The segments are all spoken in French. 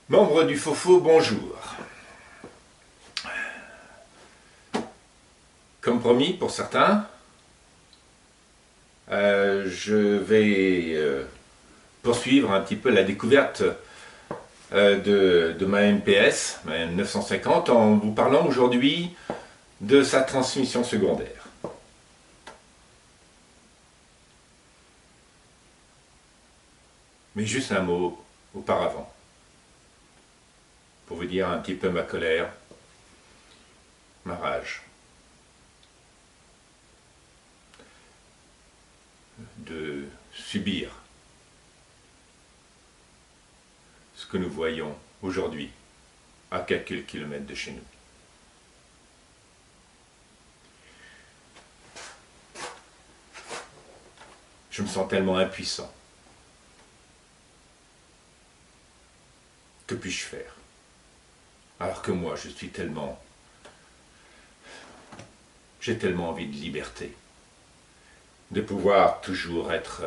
Membres du Fofo, bonjour. Comme promis pour certains, je vais poursuivre un petit peu la découverte de ma MPS, ma M950, en vous parlant aujourd'hui de sa transmission secondaire. Mais juste un mot auparavant, pour vous dire un petit peu ma colère, ma rage, de subir ce que nous voyons aujourd'hui à quelques kilomètres de chez nous. Je me sens tellement impuissant. Que puis-je faire? Alors que moi, j'ai tellement envie de liberté, de pouvoir toujours être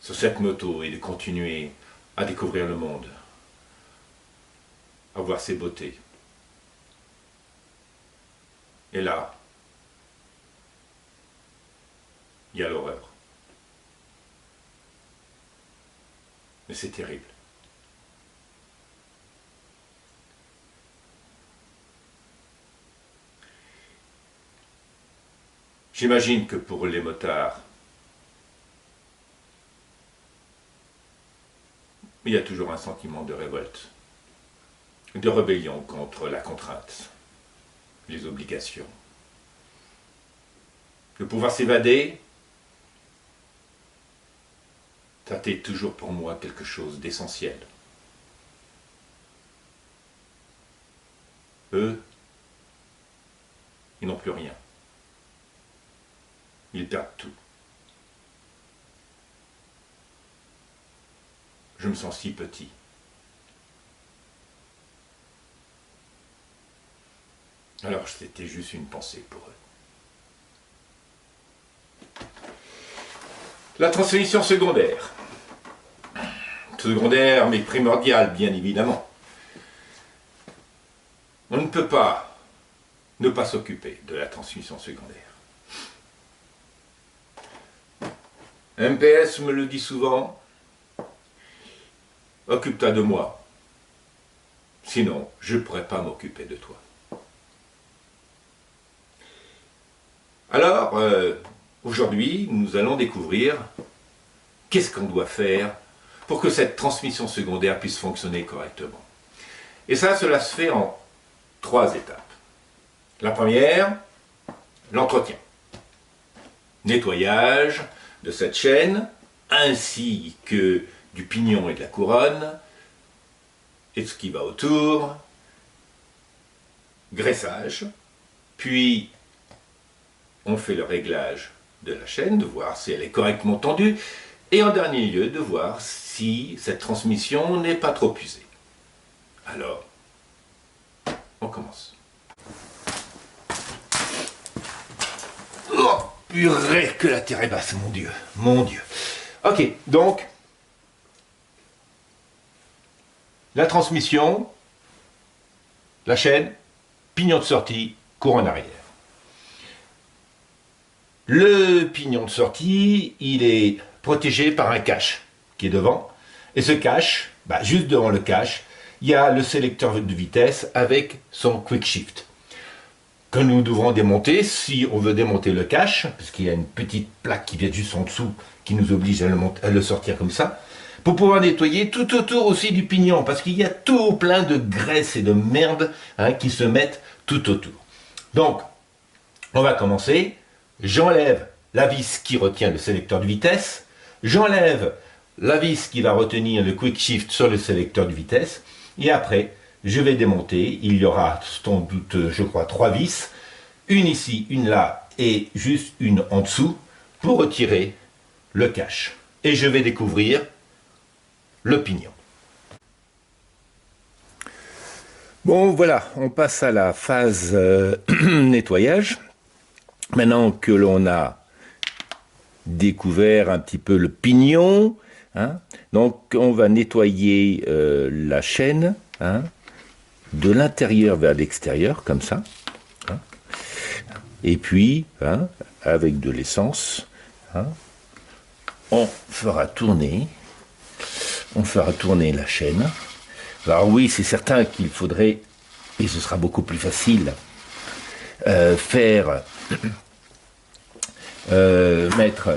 sur cette moto et de continuer à découvrir le monde, à voir ses beautés. Et là, il y a l'horreur. Mais c'est terrible. J'imagine que pour les motards, il y a toujours un sentiment de révolte, de rébellion contre la contrainte, les obligations. De pouvoir s'évader, ça a été toujours pour moi quelque chose d'essentiel. Eux, ils n'ont plus rien. Ils perdent tout. Je me sens si petit. Alors c'était juste une pensée pour eux. La transmission secondaire. Secondaire mais primordiale, bien évidemment. On ne peut pas ne pas s'occuper de la transmission secondaire. MPS me le dit souvent, occupe-toi de moi, sinon je ne pourrai pas m'occuper de toi. Alors, aujourd'hui, nous allons découvrir qu'est-ce qu'on doit faire pour que cette transmission secondaire puisse fonctionner correctement. Et ça, cela se fait en 3 étapes. La première, l'entretien. Nettoyage de cette chaîne, ainsi que du pignon et de la couronne, et de ce qui va autour, graissage, puis on fait le réglage de la chaîne, de voir si elle est correctement tendue, et en dernier lieu, de voir si cette transmission n'est pas trop usée. Alors, on commence. Oh, purée, que la terre est basse, mon Dieu, mon Dieu. Ok, donc, la transmission, la chaîne, pignon de sortie, couronne arrière. Le pignon de sortie, il est protégé par un cache qui est devant. Et ce cache, juste devant le cache, il y a le sélecteur de vitesse avec son quick shift que nous devrons démonter si on veut démonter le cache, puisqu'il y a une petite plaque qui vient juste en dessous qui nous oblige à le sortir comme ça, pour pouvoir nettoyer tout autour aussi du pignon, parce qu'il y a tout plein de graisse et de merde qui se mettent tout autour. Donc, on va commencer. J'enlève la vis qui retient le sélecteur de vitesse, j'enlève la vis qui va retenir le quick shift sur le sélecteur de vitesse, et après, je vais démonter. Il y aura sans doute, je crois, 3 vis, une ici, une là, et juste une en dessous, pour retirer le cache. Et je vais découvrir le pignon. Bon, voilà, on passe à la phase nettoyage. Maintenant que l'on a découvert un petit peu le pignon, hein. Donc on va nettoyer la chaîne, hein, de l'intérieur vers l'extérieur, comme ça. Hein. Et puis, hein, avec de l'essence, hein, on fera tourner la chaîne. Alors oui, c'est certain qu'il faudrait, et ce sera beaucoup plus facile, mettre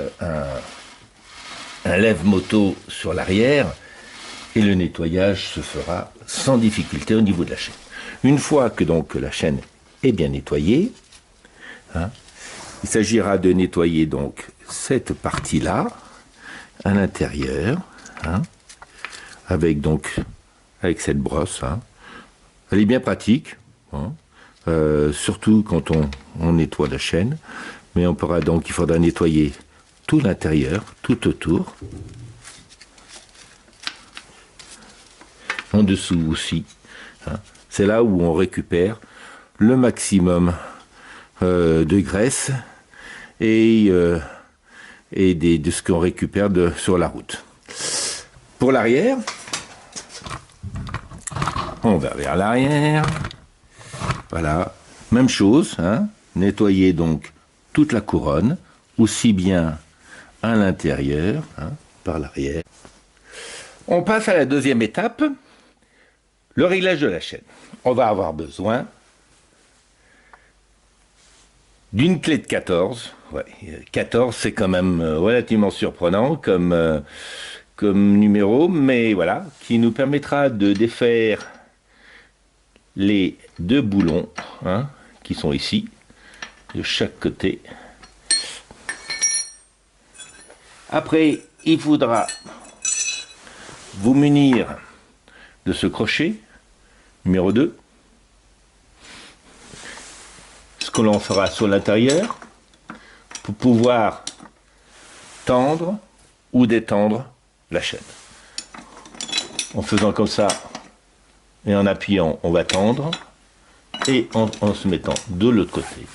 un lève-moto sur l'arrière, et le nettoyage se fera sans difficulté au niveau de la chaîne. Une fois que donc la chaîne est bien nettoyée, hein, il s'agira de nettoyer donc cette partie-là à l'intérieur, hein, avec cette brosse. Hein. Elle est bien pratique, hein, surtout quand on nettoie la chaîne. Mais il faudra nettoyer tout l'intérieur, tout autour. En dessous aussi. Hein. C'est là où on récupère le maximum de graisse et de ce qu'on récupère sur la route. Pour l'arrière, on va vers l'arrière. Voilà, même chose, hein. Nettoyer donc toute la couronne, aussi bien à l'intérieur, hein, par l'arrière. On passe à la deuxième étape, le réglage de la chaîne. On va avoir besoin d'une clé de 14. Ouais, 14, c'est quand même relativement surprenant comme numéro, mais voilà, qui nous permettra de défaire les deux boulons, hein, qui sont ici, de chaque côté. Après, il faudra vous munir de ce crochet, numéro 2, ce que l'on fera sur l'intérieur, pour pouvoir tendre ou détendre la chaîne. En faisant comme ça, et en appuyant, on va tendre, et en se mettant de l'autre côté,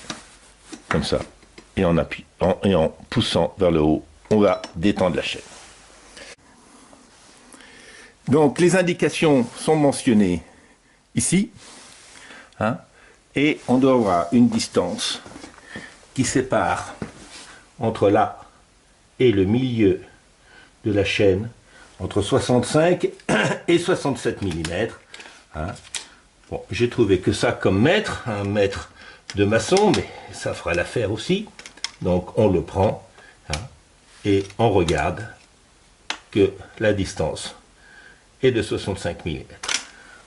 comme ça, et en appuyant, et en poussant vers le haut, on va détendre la chaîne. Donc les indications sont mentionnées ici, hein, et on doit avoir une distance qui sépare entre là et le milieu de la chaîne, entre 65 et 67 mm. Hein. Bon, j'ai trouvé que ça comme mètre, un mètre de maçon, mais ça fera l'affaire aussi. Donc on le prend, hein, et on regarde que la distance est de 65 mm.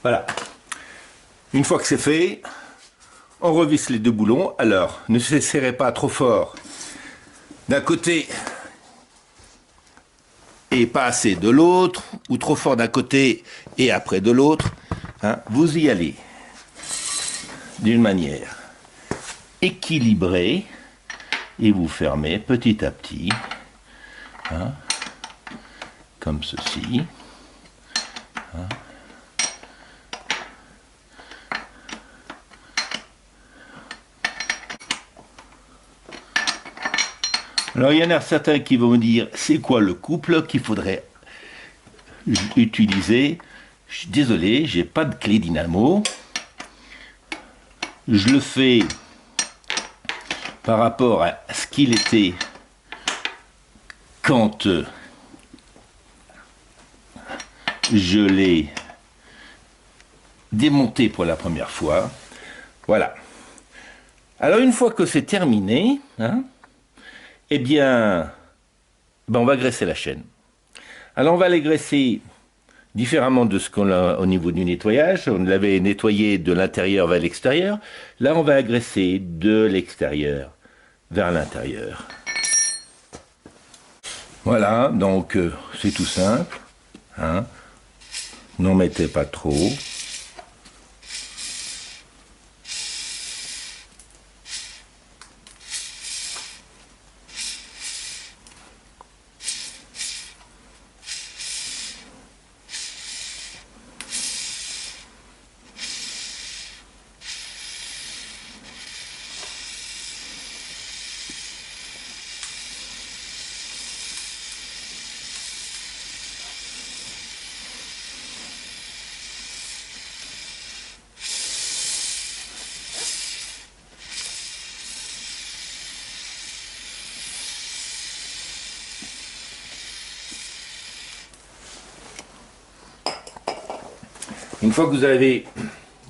Voilà. Une fois que c'est fait, on revisse les deux boulons. Alors, ne se serrez pas trop fort d'un côté et pas assez de l'autre, ou trop fort d'un côté et après de l'autre. Hein. Vous y allez d'une manière équilibrée et vous fermez petit à petit, hein, comme ceci. Hein. Alors il y en a certains qui vont me dire c'est quoi le couple qu'il faudrait utiliser. Je suis désolé, j'ai pas de clé dynamo. Je le fais par rapport à ce qu'il était quand je l'ai démonté pour la première fois. Voilà. Alors une fois que c'est terminé, hein, eh bien, on va graisser la chaîne. Alors on va les graisser différemment de ce qu'on a au niveau du nettoyage. On l'avait nettoyé de l'intérieur vers l'extérieur. Là, on va agresser de l'extérieur vers l'intérieur. Voilà, donc c'est tout simple. Hein. N'en mettez pas trop. Une fois que vous avez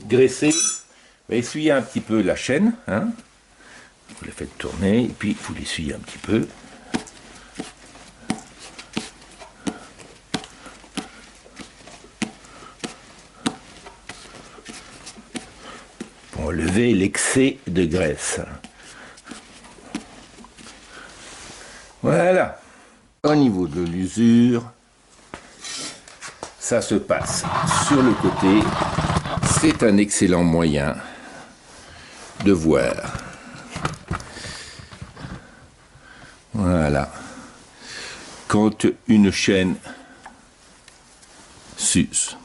graissé, essuyez un petit peu la chaîne. Hein. Vous la faites tourner et puis vous l'essuyez un petit peu. Pour enlever l'excès de graisse. Voilà. Au niveau de l'usure, ça se passe sur le côté. C'est un excellent moyen de voir. Voilà. Quand une chaîne s'use.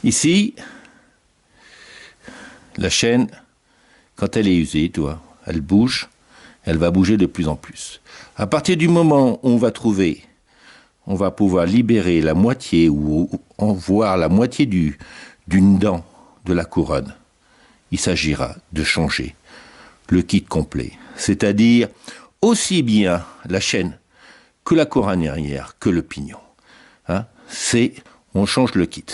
Ici, la chaîne, quand elle est usée, elle bouge, elle va bouger de plus en plus. À partir du moment où on va pouvoir libérer la moitié ou en voir la moitié d'une dent de la couronne, il s'agira de changer le kit complet. C'est-à-dire aussi bien la chaîne que la couronne arrière que le pignon. Hein, on change le kit.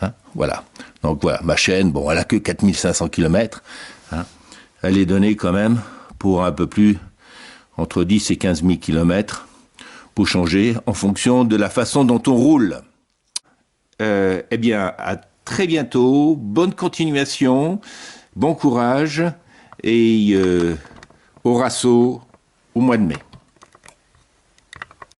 Hein, voilà. Donc voilà, ma chaîne, bon, elle a que 4500 km. Hein, elle est donnée quand même pour un peu plus entre 10 et 15 000 km pour changer en fonction de la façon dont on roule. Eh bien, à très bientôt, bonne continuation, bon courage et au Rasso au mois de mai.